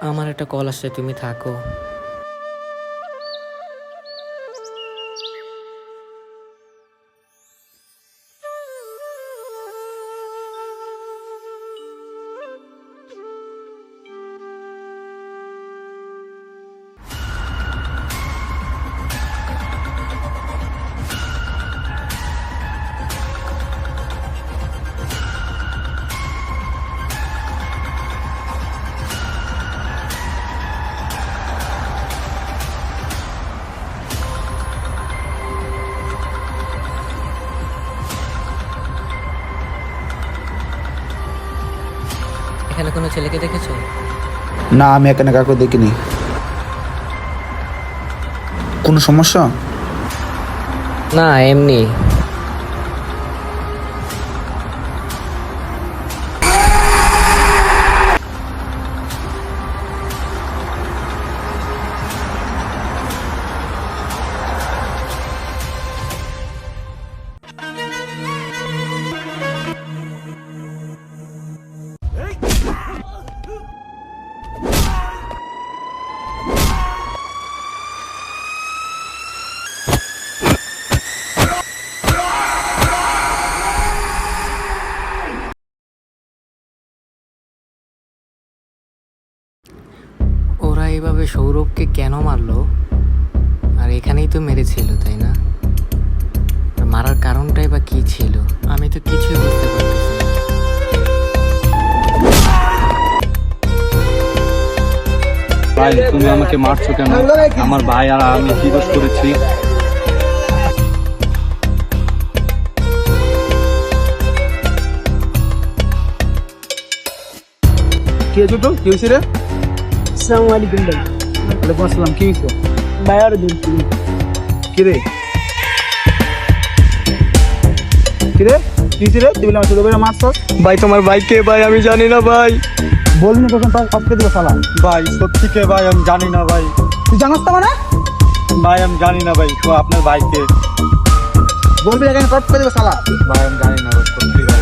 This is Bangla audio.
আমার একটা কল আসছে, তুমি থাকো। এখানে কোনো ছেলেকে দেখেছো? না, আমি এখানে কাউকে দেখিনি। কোনো সমস্যা? না, এমনি। ওরা এইভাবে সৌরভকে কেন মারলো? আর এখানেই তো মেরেছিল, তাই না? আর মারার কারণটাই বা কি ছিল? আমি তো কিছুই বুঝতে পারতেছি না। ভাই, তুমি আমাকে মারছো কেন? আমার ভাই আর আমি কি দোষ করেছি? কি হয়েছে তো? কি হয়েছে রে? আসসালামু আলাইকুম ভাই। ওয়ালাইকুম আসসালাম। কি হয়েছে? ভাই আর দিন কি রে? কি রে? কি হয়েছে রে? তুই বলে আমার ছোট ভাইরা মারছস? ভাই, তোমার ভাই কে ভাই? আমি জানি না ভাই। বলবি না তখন তার সবকে দিবে শালা। ভাই সত্যি কে ভাই? আমি জানি না ভাই। তুই জানাস তো মানে? ভাই আমি জানি না ভাই, তো আপনার ভাইকে। বলবি এখানে কট করে দিবে শালা। ভাই আমি জানি না ভাই, সত্যি ভাই।